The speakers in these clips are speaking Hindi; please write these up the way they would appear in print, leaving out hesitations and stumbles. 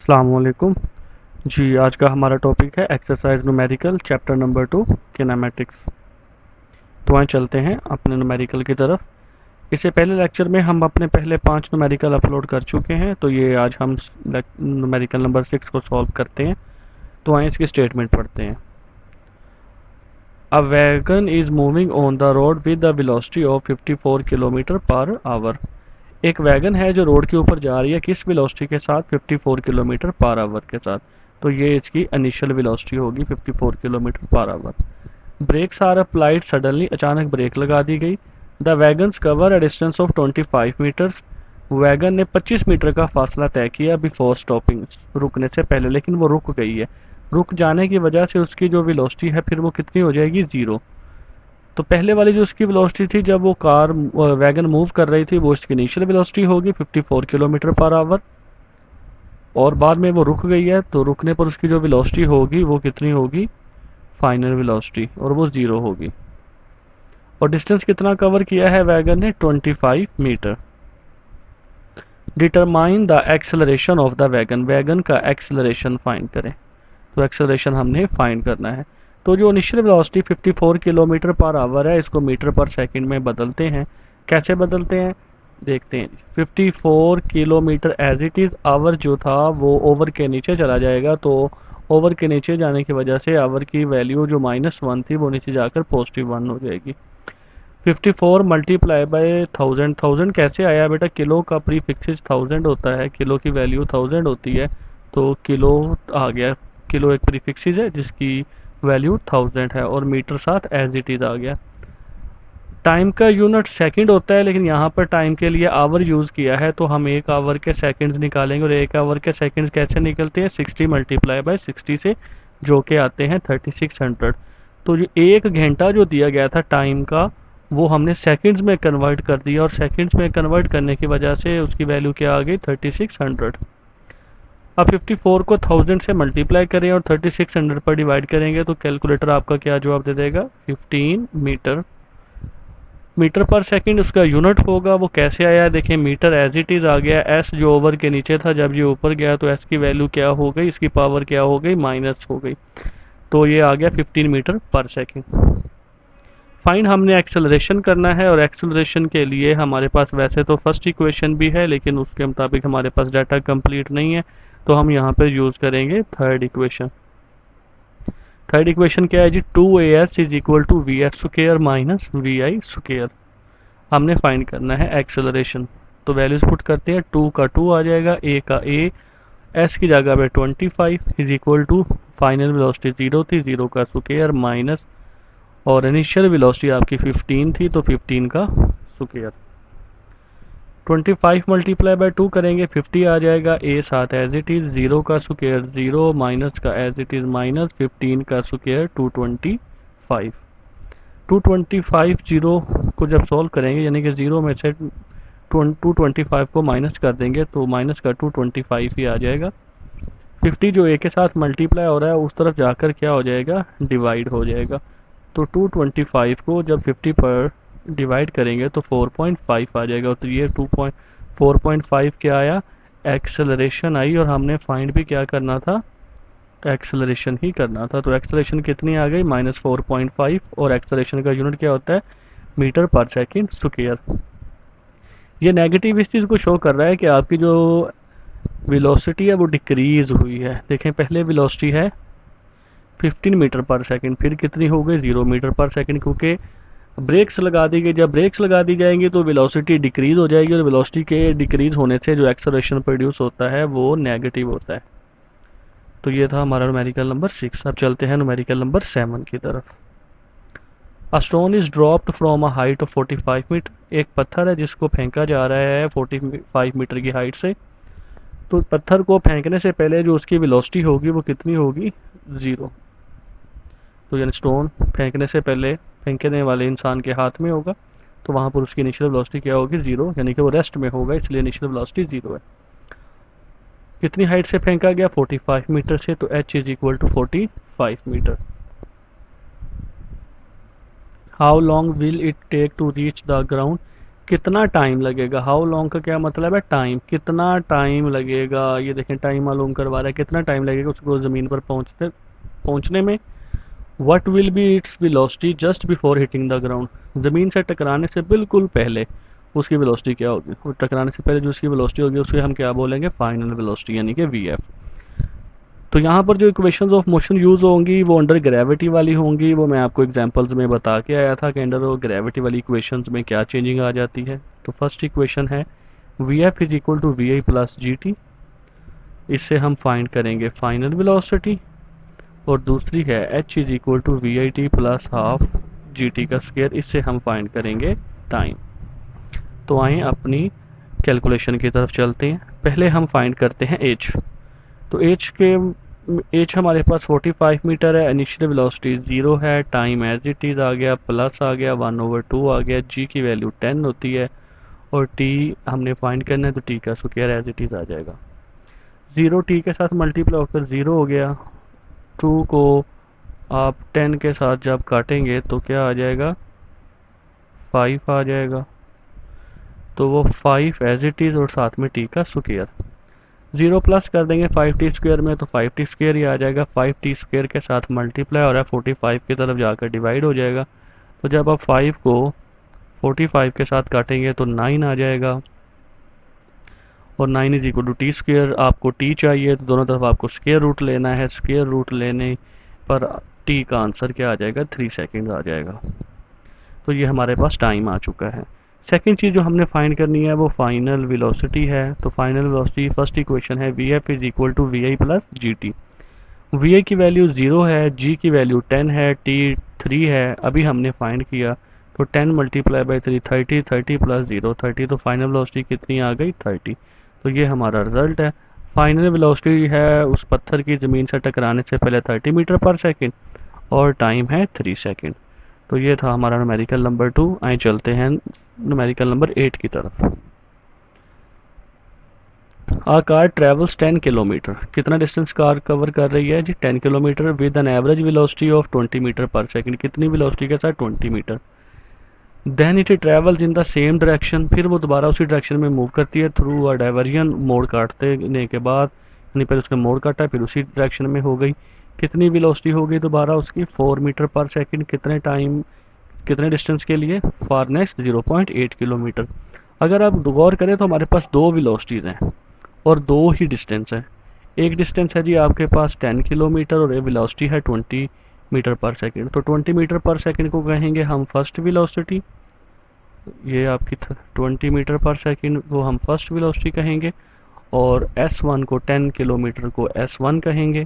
अस्सलामुअलैकुम जी। आज का हमारा टॉपिक है exercise numerical chapter number 2 kinematics. तो आइए चलते हैं अपने न्यूमेरिकल की तरफ। इससे पहले लेक्चर में हम अपने पहले 5 न्यूमेरिकल अपलोड कर चुके हैं, तो ये आज हम न्यूमेरिकल नंबर 6 को सॉल्व करते हैं। तो आइए इसकी स्टेटमेंट पढ़ते हैं। A wagon is moving on the road with the velocity of 54 kilometre per hour. एक वैगन है जो रोड के ऊपर जा रही है, किस वेलोसिटी के साथ? 54 किलोमीटर पर आवर के साथ। तो ये इसकी इनिशियल वेलोसिटी होगी 54 kilometre per hour. Brakes are applied suddenly, अचानक ब्रेक लगा दी गई। The wagons cover a distance of 25 metres. Wagon ने 25 मीटर का फासला तय किया बिफोर स्टॉपिंग, रुकने से पहले, लेकिन वो रुक गई है। रुक जाने की वजह से उसकी जो वेलोसिटी है फिर वो कितनी हो जाएगी? ज़ीरो। तो पहले वाली जो उसकी वेलोसिटी थी जब वो कार वैगन मूव कर रही थी, वो उसकी इनिशियल वेलोसिटी होगी 54 किलोमीटर पर आवर। और बाद में वो रुक गई है, तो रुकने पर उसकी जो वेलोसिटी होगी वो कितनी होगी? फाइनल वेलोसिटी, और वो ज़ीरो होगी। और डिस्टेंस कितना कवर किया है वैगन ने? 25 metre. Determine the acceleration of the wagon, wagon का एक्सेलरेशन फाइंड करें। तो एक्सेलरेशन हमने फाइंड करना है। तो जो initial velocity 54 kilometre per hour है, इसको मीटर पर सेकंड में बदलते हैं। कैसे बदलते हैं देखते हैं। 54 kilometre as it is, hour जो था वो ओवर के नीचे चला जाएगा, तो ओवर के नीचे जाने की वजह से आवर की वैल्यू जो -1 थी वो नीचे जाकर +1 हो जाएगी। 54 मल्टीप्लाई बाय 1000, 1000 कैसे आया बेटा? किलो का प्री फिक्स 1000 होता है, किलो की वैल्यू 1000 होती है, तो किलो आ गया। किलो एक प्री फिक्स है जिसकी वैल्यू 1000 है, और मीटर साथ एज इट इज आ गया। टाइम का यूनिट सेकंड होता है, लेकिन यहाँ पर टाइम के लिए आवर यूज़ किया है, तो हम एक आवर के सेकंड्स निकालेंगे। और एक आवर के सेकंड्स कैसे निकलते हैं? 60 मल्टीप्लाई बाय 60 से, जो कि आते हैं 3600। तो जो एक घंटा जो दिया गया था टाइम का, वो हमने सेकंड्स में कन्वर्ट कर दिया, और सेकंड्स में कन्वर्ट करने की वजह से उसकी वैल्यू क्या आ गई? 3600। अब 54 को 1000 से मल्टीप्लाई करें और 3600 पर डिवाइड करेंगे, तो कैलकुलेटर आपका क्या जवाब दे देगा? 15 मीटर। मीटर पर सेकंड उसका यूनिट होगा, वो कैसे आया देखें। मीटर एज इट इज़ आ गया, एस जो ओवर के नीचे था जब ये ऊपर गया तो एस की वैल्यू क्या हो गई? इसकी पावर क्या हो गई? माइनस हो गई। तो ये आ गया 15 मीटर पर सेकंड। फाइन हमने एक्सेलरेशन करना है, और एक्सेलरेशन के लिए हमारे पास वैसे तो फर्स्ट इक्वेशन भी है, लेकिन उसके मुताबिक हमारे पास डाटा कंप्लीट नहीं है, तो हम यहाँ पर यूज़ करेंगे थर्ड इक्वेशन। थर्ड इक्वेशन क्या है जी? 2as is equal to v s square minus v i square. हमने फाइंड करना है एक्सेलरेशन। तो वैल्यूज पुट करते हैं। 2 का 2 आ जाएगा, a का a, s की जगह पे 25 is equal to final velocity 0 थी, 0 का स्क्वायर माइनस, और इनिशियल वेलोसिटी आपकी 15 थी, तो 15 का स्क्वायर। 25 मल्टीप्लाई बाय 2 करेंगे, 50 आ जाएगा। a साथ एज इट इज़, 0 का स्क्वायर 0, माइनस का एज इट इज़ माइनस, 15 का स्क्वायर 225। 225 जीरो को जब सॉल्व करेंगे, यानी कि 0 में से 225 को माइनस कर देंगे, तो माइनस का 225 ही आ जाएगा। 50 जो a के साथ मल्टीप्लाई हो रहा है उस तरफ जाकर क्या हो जाएगा? डिवाइड हो जाएगा। तो 225 को जब 50 पर डिवाइड करेंगे तो 4.5 आ जाएगा। तो ये 4.5 क्या आया? एक्सेलरेशन आई। और हमने फाइंड भी क्या करना था? एक्सेलरेशन ही करना था। तो एक्सेलरेशन कितनी आ गई? -4.5। और एक्सेलरेशन का यूनिट क्या होता है? Metre per second square. ये नेगेटिव इस चीज़ को शो कर रहा है कि आपकी जो वेलोसिटी है वो डिक्रीज हुई है। देखें, पहले वेलोसिटी है 15 मीटर पर सेकंड, फिर कितनी हो गई? 0 मीटर पर सेकंड, क्योंकि ब्रेक्स लगा दी गई। जब ब्रेक्स लगा दी जाएंगी तो वेलोसिटी डिक्रीज हो जाएगी, और वेलोसिटी के डिक्रीज होने से जो एक्सेलरेशन प्रोड्यूस होता है वो नेगेटिव होता है। तो ये था हमारा न्यूमेरिकल नंबर 6। अब चलते हैं न्यूमेरिकल नंबर 7 की तरफ। A stone is dropped from a height of 45 metre. एक पत्थर है जिसको फेंका जा रहा है 45 मीटर की हाइट से। तो पत्थर को फेंकने से पहले जो उसकी वेलोसिटी होगी वो कितनी होगी? 0। तो यानी स्टोन फेंकने से पहले फेंकने वाले इंसान के हाथ में होगा, तो वहाँ पर उसकी इनिशियल वेलोसिटी क्या होगी? 0, यानी कि वो रेस्ट में होगा, इसलिए इनिशियल वेलोसिटी 0 है। कितनी हाइट से फेंका गया? 45 मीटर से, तो h is equal to 45 metre. How long will it take to reach the ground. कितना टाइम लगेगा, हाउ लॉन्ग का क्या मतलब है, टाइम, कितना टाइम लगेगा। ये देखें टाइम मालूम करवा रहा है, कितना टाइम लगेगा उसको ज़मीन पर पहुंचने में। What will be its velocity just before hitting the ground, ज़मीन से टकराने से बिल्कुल पहले उसकी वेलोसिटी क्या होगी, वो टकराने से पहले जो उसकी वेलोसिटी होगी उसे हम क्या बोलेंगे, फाइनल वेलोसिटी यानी कि वी एफ। तो यहाँ पर जो इक्वेशंस ऑफ मोशन यूज़ होंगी वो अंडर ग्रेविटी वाली होंगी, वो मैं आपको एग्जांपल्स में बता के आया था कि अंडर ग्रेविटी वाली इक्वेशंस में क्या चेंजिंग आ जाती है। तो फर्स्ट इक्वेशन है v f is equal to v i plus g t, इससे हम फाइंड करेंगे फाइनल वेलोसिटी। और दूसरी है h is equal to v i t plus half g t का स्क्वायर, इससे हम फाइंड करेंगे टाइम। तो आए अपनी कैलकुलेशन की तरफ चलते हैं। पहले हम फाइंड करते हैं एच। तो एच हमारे पास 45 मीटर है, इनिशियल वेलोसिटी 0 है, टाइम एज इट इज़ आ गया, प्लस आ गया 1/2 आ गया, जी की वैल्यू 10 होती है, और टी हमने फाइंड करना है तो टी का स्क्वायर एज इट इज़ आ जाएगा। 0 टी के साथ मल्टीप्लाई होकर 0 हो गया, 2 को आप 10 के साथ जब काटेंगे तो क्या आ जाएगा, 5 आ जाएगा। तो वो 5 एज इट इज़ और साथ में टी का स्क्वायर। 0 प्लस कर देंगे 5t स्क्वायर में तो 5t स्क्वायर ही आ जाएगा, 5t स्क्वायर के साथ मल्टीप्लाई हो रहा है 45 की तरफ जाकर डिवाइड हो जाएगा। तो जब आप 5 को 45 के साथ काटेंगे तो 9 आ जाएगा, और 9 is equal to t square. आपको टी चाहिए तो दोनों तरफ आपको स्क्वायर रूट लेना है, स्क्वायर रूट लेने पर टी का आंसर क्या आ जाएगा, 3 सेकेंड आ जाएगा। तो ये हमारे पास टाइम आ चुका है। सेकंड चीज़ जो हमने फाइंड करनी है वो फाइनल वेलोसिटी है। तो फाइनल वेलोसिटी फर्स्ट इक्वेशन है v f is equal to v i plus g t. V i की वैल्यू 0 है, जी की वैल्यू 10 है, टी 3 है, अभी हमने फाइंड किया तो 10 मल्टीप्लाई बाई 3 30, 30 प्लस 0 30, तो फाइनल वेलोसिटी कितनी आ गई 30। तो ये हमारा रिजल्ट है। फाइनल वेलोसिटी है उस पत्थर की ज़मीन से टकराने से पहले 30 मीटर पर सेकेंड, और टाइम है 3 सेकेंड। तो ये था हमारा न्यूमेरिकल नंबर 2। आए चलते हैं न्यूमेरिकल नंबर 8 की तरफ। आ कार ट्रेवल्स 10 किलोमीटर, कितना डिस्टेंस कार कवर कर रही है जी, 10 kilometre with an average velocity of 20 metre per second, कितनी वेलोसिटी के साथ, 20 metre. Then it travels in the same direction, फिर वो दोबारा उसी डायरेक्शन में मूव करती है थ्रू अ डाइवर्जन, मोड़ काटने के बाद, यानी पहले उसने मोड़ काटा फिर उसी डायरेक्शन में हो गई। कितनी वेलोसिटी हो गई दोबारा उसकी, 4 मीटर पर सेकंड, कितने टाइम, कितने डिस्टेंस के लिए, फॉर नेक्स्ट 0.8 किलोमीटर। अगर आप गौर करें तो हमारे पास दो वेलोसिटीज़ हैं और दो ही डिस्टेंस है। एक डिस्टेंस है जी आपके पास 10 किलोमीटर और एक वेलोसिटी है 20 मीटर पर सेकंड। तो 20 मीटर पर सेकंड को कहेंगे हम फर्स्ट वेलोसिटी, ये आपकी 20 मीटर पर सेकंड को हम फर्स्ट वेलोसिटी कहेंगे, और S1 को 10 किलोमीटर को S1 कहेंगे,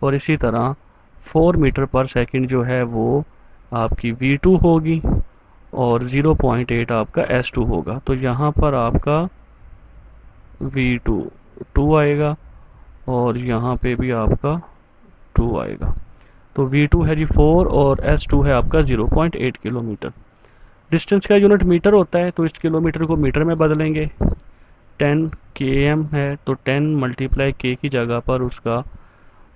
और इसी तरह 4 मीटर पर सेकंड जो है वो आपकी V2 होगी, और 0.8 आपका S2 होगा। तो यहाँ पर आपका V2 2 आएगा और यहाँ पे भी आपका 2 आएगा। तो V2 है जी 4 और S2 है आपका 0.8 किलोमीटर। डिस्टेंस का यूनिट मीटर होता है तो इस किलोमीटर को मीटर में बदलेंगे। 10 km है तो 10 मल्टीप्लाई k की जगह पर उसका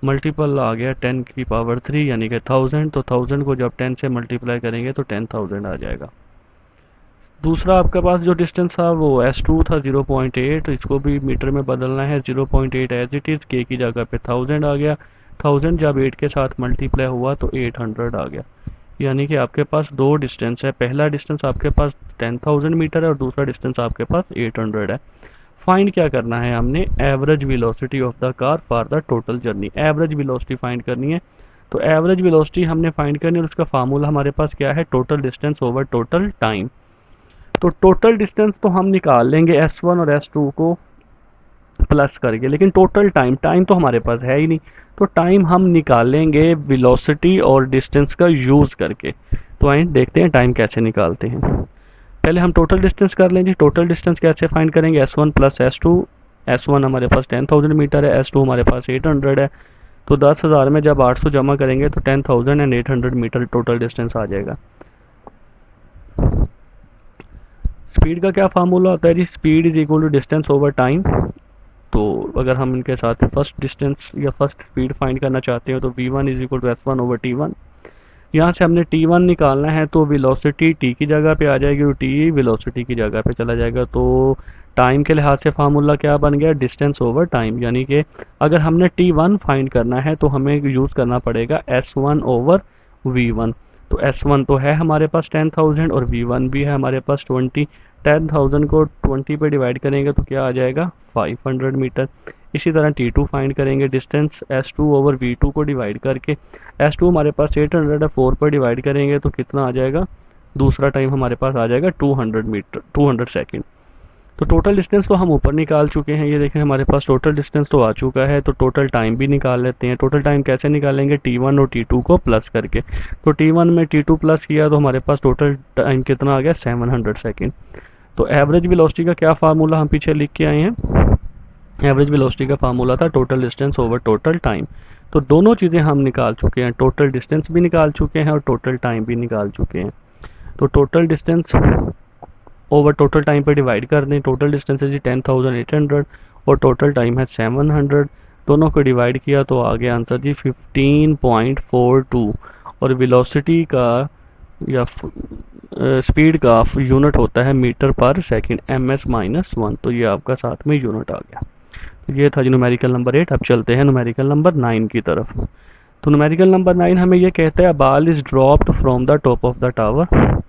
मल्टीपल आ गया 10 की पावर 3 यानी कि 1000। तो 1000 को जब 10 से मल्टीप्लाई करेंगे तो 10,000 आ जाएगा। दूसरा आपके पास जो डिस्टेंस था वो S2 था 0.8, इसको भी मीटर में बदलना है, 0.8 एज इट इज़, k की जगह पे 1000 आ गया। 1000 जब 8 के साथ मल्टीप्लाई हुआ तो 800 आ गया। यानी कि आपके पास दो डिस्टेंस है, पहला डिस्टेंस आपके पास 10,000 मीटर है और दूसरा डिस्टेंस आपके पास 800 है। फाइंड क्या करना है हमने, average velocity of the car for the total journey, average velocity find करनी है। तो एवरेज वेलोसिटी हमने फाइंड करनी है और उसका फार्मूला हमारे पास क्या है, total distance over total time. तो टोटल डिस्टेंस तो हम निकाल लेंगे S1 और S2 को प्लस करके, लेकिन टोटल टाइम, टाइम तो हमारे पास है ही नहीं, तो टाइम हम निकालेंगे वेलोसिटी और डिस्टेंस का यूज़ करके। तो आइए देखते हैं टाइम कैसे निकालते हैं। पहले हम टोटल डिस्टेंस कर लेंगे। टोटल डिस्टेंस कैसे फाइंड करेंगे, S1 प्लस S2। S1 हमारे पास 10,000 मीटर है, S2 हमारे पास 800 है। तो 10,000 में जब 800 जमा करेंगे तो 10,000 एंड 800 मीटर टोटल डिस्टेंस आ जाएगा। स्पीड का क्या फार्मूला होता है जी, speed is equal to distance over time. तो अगर हम इनके साथ फर्स्ट डिस्टेंस या फर्स्ट स्पीड फाइंड करना चाहते हो तो V1 is equal to S1 over T1। यहाँ से हमने T1 निकालना है, तो वेलोसिटी T की जगह पे आ जाएगी और T वेलोसिटी की जगह पे चला जाएगा। तो टाइम के लिहाज से फार्मूला क्या बन गया, डिस्टेंस ओवर टाइम, यानी कि अगर हमने T1 फाइंड करना है तो हमें यूज़ करना पड़ेगा S1 ओवर V1। तो S1 तो है हमारे पास 10,000 और V1 भी है हमारे पास 20। 10,000 को 20 पे डिवाइड करेंगे तो क्या आ जाएगा, 500 मीटर। इसी तरह T2 फाइंड करेंगे, डिस्टेंस S2 ओवर V2 को डिवाइड करके, S2 हमारे पास 800 है, 4 पर डिवाइड करेंगे तो कितना आ जाएगा, दूसरा टाइम हमारे पास आ जाएगा 200 मीटर, 200 सेकेंड। तो टोटल डिस्टेंस तो हम ऊपर निकाल चुके हैं, ये देखें हमारे पास टोटल डिस्टेंस तो आ चुका है। तो टोटल टाइम भी निकाल लेते हैं। टोटल टाइम कैसे निकालेंगे, T1 और T2 को प्लस करके। तो T1 में T2 प्लस किया तो हमारे पास टोटल टाइम कितना आ गया, 700 सेकेंड। तो एवरेज वेलोसिटी का क्या फार्मूला हम पीछे लिख के आए हैं, एवरेज वेलोसिटी का फार्मूला था total distance over total time. तो दोनों चीज़ें हम निकाल चुके हैं, टोटल डिस्टेंस भी निकाल चुके हैं और टोटल टाइम भी निकाल चुके हैं। तो total distance over total time पे डिवाइड कर दें, टोटल डिस्टेंस है जी 10,800 और टोटल टाइम है 700। दोनों को डिवाइड किया तो आ गया आंसर जी 15.42। और वेलोसिटी का या स्पीड का यूनिट होता है मीटर पर सेकंड, ms-1। तो ये आपका साथ में यूनिट आ गया। तो ये था जी न्यूमेरिकल नंबर 8। अब चलते हैं न्यूमेरिकल नंबर 9 की तरफ। तो न्यूमेरिकल नंबर 9 हमें ये कहता है, बाल is dropped from the top of the tower.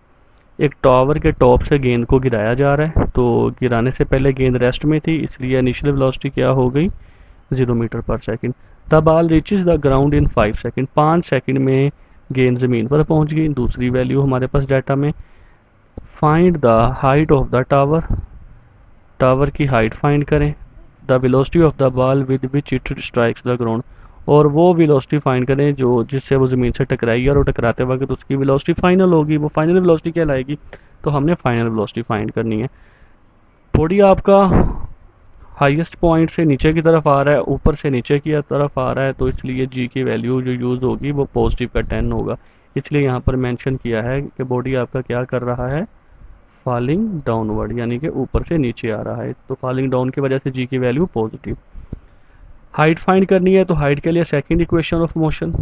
एक टावर के टॉप से गेंद को गिराया जा रहा है। तो गिराने से पहले गेंद रेस्ट में थी, इसलिए इनिशियल वेलोसिटी क्या हो गई, 0 metre per second. The ball reaches the ground in 5 second. 5 second में गेंद ज़मीन पर पहुंच गई। दूसरी वैल्यू हमारे पास डाटा में, find the height of the tower. Tower की हाइट फाइंड करें। The velocity of the ball with which it strikes the ground. और वो वेलोसिटी फाइंड करें जो जिससे वो ज़मीन से टकराई और टकराते वक्त उसकी वेलोसिटी फाइनल होगी। वो फाइनल वेलोसिटी क्या लाएगी, तो हमने फाइनल वेलोसिटी फाइंड करनी है। बॉडी आपका हाईएस्ट पॉइंट से नीचे की तरफ आ रहा है, ऊपर से नीचे की तरफ आ रहा है, तो इसलिए जी की वैल्यू जो यूज़ होगी वो पॉजिटिव का 10 होगा। इसलिए यहाँ पर मेंशन किया है कि बॉडी आपका क्या कर रहा है, फॉलिंग डाउनवर्ड, यानी कि ऊपर से नीचे आ रहा है। तो फॉलिंग डाउन की वजह से जी की वैल्यू पॉजिटिव। हाइट फाइंड करनी है तो हाइट के लिए सेकंड इक्वेशन ऑफ मोशन,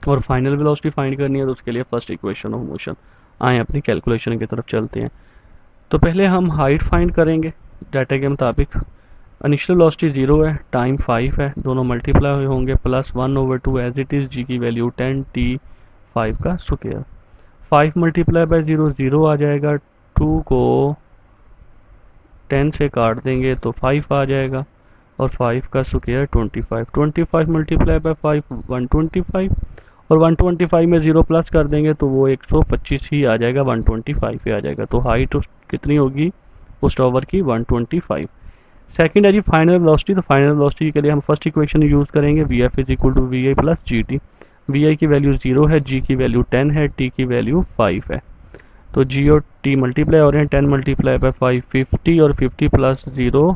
और फाइनल वेलोसिटी फाइंड करनी है तो उसके लिए फर्स्ट इक्वेशन ऑफ मोशन। आए अपनी कैलकुलेशन की तरफ चलते हैं। तो पहले हम हाइट फाइंड करेंगे डाटा के मुताबिक। इनिशियल वेलोसिटी 0 है, टाइम 5 है, दोनों मल्टीप्लाई होंगे, प्लस 1/2 एज इट इज़, जी की वैल्यू 10, टी 5 का स्क्वायर। 5 मल्टीप्लाई बाय 0 0 आ जाएगा, 2 को 10 से काट देंगे तो 5 आ जाएगा, और 5 का स्क्वायर 25। 25 मल्टीप्लाई बाय 5 125, और 125 में 0 प्लस कर देंगे तो वो 125 ही आ जाएगा, 125 ही आ जाएगा। तो हाइट कितनी होगी उस टावर की, 125। सेकंड है जी फाइनल वेलोसिटी। तो फाइनल वेलोसिटी के लिए हम फर्स्ट इक्वेशन यूज़ करेंगे, v f is equal to v i plus g t. V i की वैल्यू 0 है, जी की वैल्यू 10 है, टी की वैल्यू 5 है। तो जी और टी मल्टीप्लाई हो रहे हैं, 10 मल्टीप्लाई बाय 5 50, और 50 प्लस 0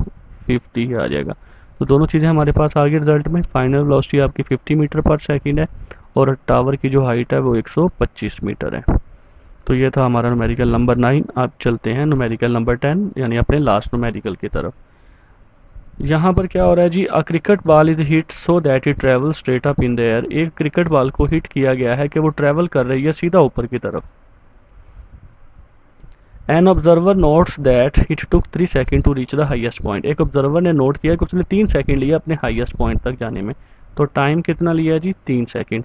50 ही आ जाएगा। तो दोनों चीज़ें हमारे पास आ गई रिजल्ट में। फाइनल वेलोसिटी आपकी 50 मीटर पर सेकंड है, और टावर की जो हाइट है वो 125 मीटर है। तो ये था हमारा न्यूमेरिकल नंबर 9। आप चलते हैं न्यूमेरिकल नंबर 10, यानी अपने लास्ट न्यूमेरिकल की तरफ। यहाँ पर क्या हो रहा है जी, a cricket ball is hit so that it travel straight up in the air. एक क्रिकेट बॉल को हिट किया गया है कि वो ट्रेवल कर रही है सीधा ऊपर की तरफ। An observer notes that it took 3 second to reach the highest point. एक ऑब्जर्वर ने नोट किया कि उसने 3 सेकंड लिया अपने हाईएस्ट पॉइंट तक जाने में। तो टाइम कितना लिया जी, 3 सेकंड।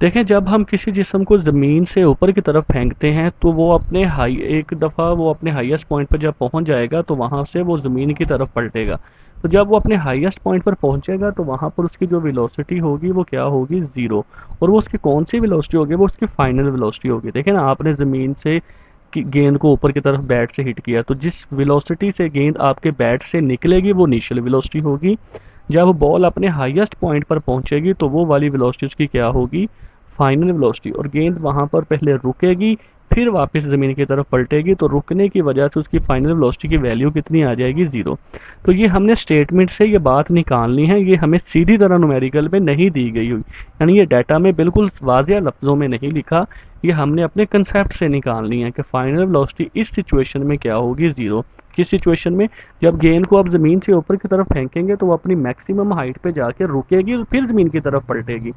देखें, जब हम किसी जिस्म को ज़मीन से ऊपर की तरफ फेंकते हैं तो वो अपने एक दफ़ा वो अपने हाईएस्ट पॉइंट पर जब पहुंच जाएगा तो वहां से वो ज़मीन की तरफ पलटेगा। तो जब वो अपने हाईएस्ट पॉइंट पर पहुंचेगा तो वहां पर उसकी जो वेलोसिटी होगी वो क्या होगी, 0। और वो उसकी कौन सी वेलोसिटी होगी, वो उसकी फाइनल वेलोसिटी होगी। देखें ना, आपने ज़मीन से गेंद को ऊपर की तरफ बैट से हिट किया, तो जिस वेलोसिटी से गेंद आपके बैट से निकलेगी वो इनिशियल वेलोसिटी होगी। जब बॉल अपने हाईएस्ट पॉइंट पर पहुंचेगी तो वो वाली वेलोसिटी उसकी क्या होगी, फाइनल वेलोसिटी। और गेंद वहां पर पहले रुकेगी, फिर वापस ज़मीन की तरफ पलटेगी, तो रुकने की वजह से उसकी फाइनल वेलोसिटी की वैल्यू कितनी आ जाएगी, 0। तो ये हमने स्टेटमेंट से ये बात निकालनी है, ये हमें सीधी तरह न्यूमेरिकल में नहीं दी गई हुई, यानी ये डाटा में बिल्कुल वाज़ेह लफ्ज़ों में नहीं लिखा। ये हमने अपने कंसेप्ट से निकालनी है कि फाइनल वेलोसिटी इस सिचुएशन में क्या होगी, 0। किस सिचुएशन में, जब गेंद को आप ज़मीन से ऊपर की तरफ फेंकेंगे तो वो अपनी मैक्सिमम हाइट पे जाके रुकेगी और फिर ज़मीन की तरफ पलटेगी।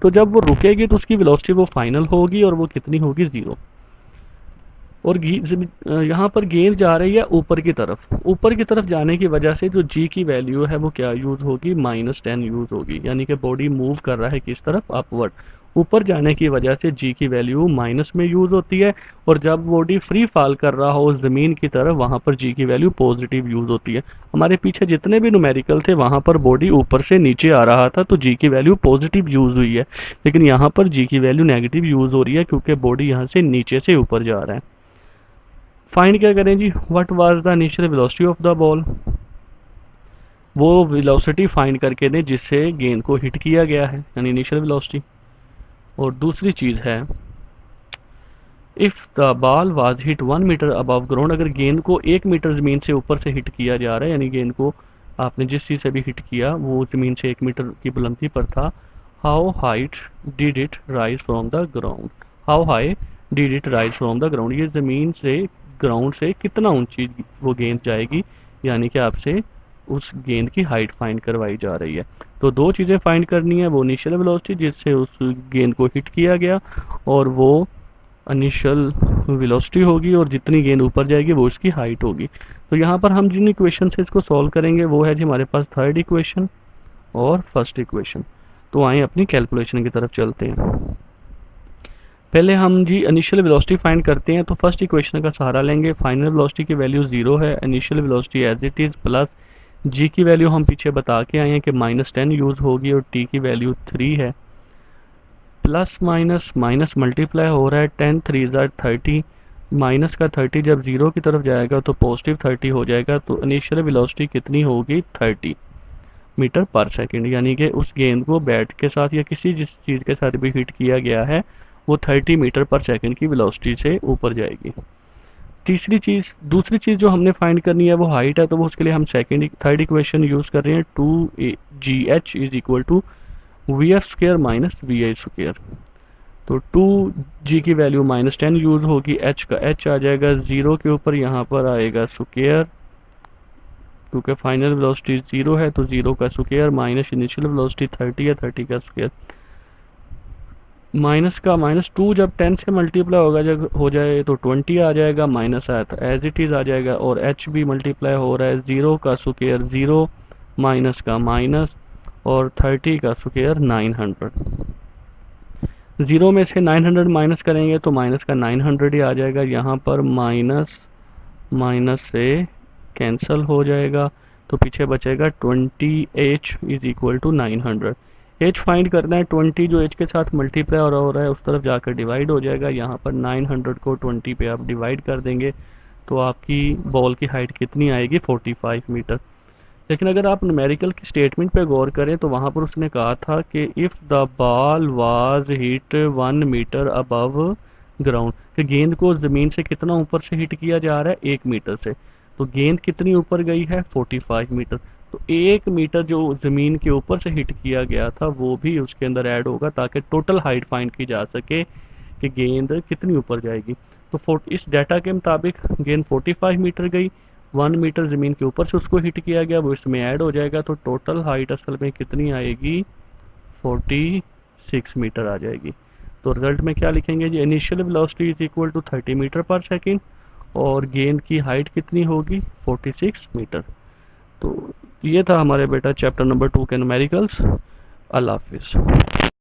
तो जब वो रुकेगी तो उसकी वेलोसिटी वो फाइनल होगी और वो कितनी होगी, 0। और यहाँ पर गेंद जा रही है ऊपर की तरफ। ऊपर की तरफ जाने की वजह से जो जी की वैल्यू है वो क्या यूज होगी, -10 यूज होगी। यानी कि बॉडी मूव कर रहा है किस तरफ, अपवर्ड। ऊपर जाने की वजह से जी की वैल्यू माइनस में यूज होती है, और जब बॉडी फ्री फॉल कर रहा हो उस जमीन की तरफ, वहां पर जी की वैल्यू पॉजिटिव यूज होती है। हमारे पीछे जितने भी न्यूमेरिकल थे वहां पर बॉडी ऊपर से नीचे आ रहा था तो जी की वैल्यू पॉजिटिव यूज हुई है, लेकिन यहाँ पर जी की वैल्यू नेगेटिव यूज हो रही है क्योंकि बॉडी यहाँ से नीचे से ऊपर जा रहा है। फाइंड क्या करें जी, what was the initial velocity of the ball. वो वेलोसिटी फाइंड करके दें जिससे गेंद को हिट किया गया है, यानी इनिशियल वेलोसिटी। और दूसरी चीज है, if the ball was hit 1 metre above ground, अगर गेंद को 1 मीटर जमीन से ऊपर से हिट किया जा रहा है, यानी गेंद को आपने जिस चीज से भी हिट किया वो जमीन से 1 मीटर की बुलंदी पर था, how height did it rise from the ground. How high did it rise from the ground, ये जमीन से, ग्राउंड से कितना ऊंची वो गेंद जाएगी, यानी कि आपसे उस गेंद की हाइट फाइंड करवाई जा रही है। तो दो चीजें फाइंड करनी है, वो इनिशियल वेलोसिटी जिससे उस गेंद को हिट किया गया, और वो इनिशियल वेलोसिटी होगी, और जितनी गेंद ऊपर जाएगी वो इसकी हाइट होगी। तो यहाँ पर हम जिन इक्वेशन से इसको सॉल्व करेंगे वो है जी हमारे पास थर्ड इक्वेशन और फर्स्ट इक्वेशन। तो आए अपनी कैलकुलेशन की तरफ चलते हैं। पहले हम जी इनिशियल वेलोसिटी फाइंड करते हैं, तो फर्स्ट इक्वेशन का सहारा लेंगे। फाइनल वेलोसिटी की वैल्यू 0 है, initial velocity as it is, plus g की वैल्यू हम पीछे बता के आए हैं कि -10 यूज होगी, और टी की वैल्यू 3 है। प्लस माइनस माइनस मल्टीप्लाई हो रहा है, 10 3 ज़ार 30, माइनस का 30 जब 0 की तरफ जाएगा तो पॉजिटिव 30 हो जाएगा। तो इनिशियल वेलोसिटी कितनी होगी, 30 मीटर पर सेकंड, यानी कि उस गेंद को बैट के साथ या किसी जिस चीज़ के साथ भी हिट किया गया है वो 30 मीटर पर सेकंड की वेलोसिटी से ऊपर जाएगी। दूसरी चीज़ जो हमने फाइंड करनी है वो हाइट है, तो वो उसके लिए हम थर्ड इक्वेशन यूज़ कर रहे हैं, 2GH is equal to VF² minus VI²। तो 2G की वैल्यू -10 यूज होगी, H का H आ जाएगा 0 के ऊपर, यहाँ पर आएगा स्क्वायर, क्योंकि फाइनल वेलोसिटी 0 है तो 0 का स्क्वायर, माइनस इनिशियल वेलोसिटी 30 है, 30 का स्क्वायर, माइनस का -2 जब 10 से मल्टीप्लाई होगा जब हो जाए तो 20 आ जाएगा, माइनस आया तो एज इट इज आ जाएगा, और H भी मल्टीप्लाई हो रहा है, 0 का स्क्वायर 0, माइनस का माइनस, और 30 का स्क्वायर 900। 0 में से 900 माइनस करेंगे तो माइनस का 900 ही आ जाएगा, यहाँ पर माइनस माइनस से कैंसल हो जाएगा, तो पीछे बचेगा 20H is equal to 900। H find करना है, 20 जो H के साथ मल्टीप्लाई हो रहा है उस तरफ जाकर डिवाइड हो जाएगा, यहाँ पर 900 को 20 पे आप डिवाइड कर देंगे तो आपकी बॉल की हाइट कितनी आएगी, 45 मीटर। लेकिन अगर आप न्यूमेरिकल की स्टेटमेंट पे गौर करें तो वहाँ पर उसने कहा था कि if the ball was hit 1 metre above ground, कि गेंद को ज़मीन से कितना ऊपर से हिट किया जा रहा है, 1 मीटर से। तो गेंद कितनी ऊपर गई है, 45 मीटर। तो 1 मीटर जो ज़मीन के ऊपर से हिट किया गया था वो भी उसके अंदर ऐड होगा, ताकि टोटल हाइट फाइंड की जा सके कि गेंद कितनी ऊपर जाएगी। तो इस डाटा के मुताबिक गेंद 45 मीटर गई, 1 मीटर ज़मीन के ऊपर से उसको हिट किया गया, वो इसमें ऐड हो जाएगा, तो टोटल हाइट असल में कितनी आएगी, 46 मीटर आ जाएगी। तो रिजल्ट में क्या लिखेंगे जी, initial velocity is equal to 30 metre per second, और गेंद की हाइट कितनी होगी, 46 मीटर। तो ये था हमारे बेटा चैप्टर नंबर 2 के न्यूमेरिकल्स। अल्लाह हाफिज़।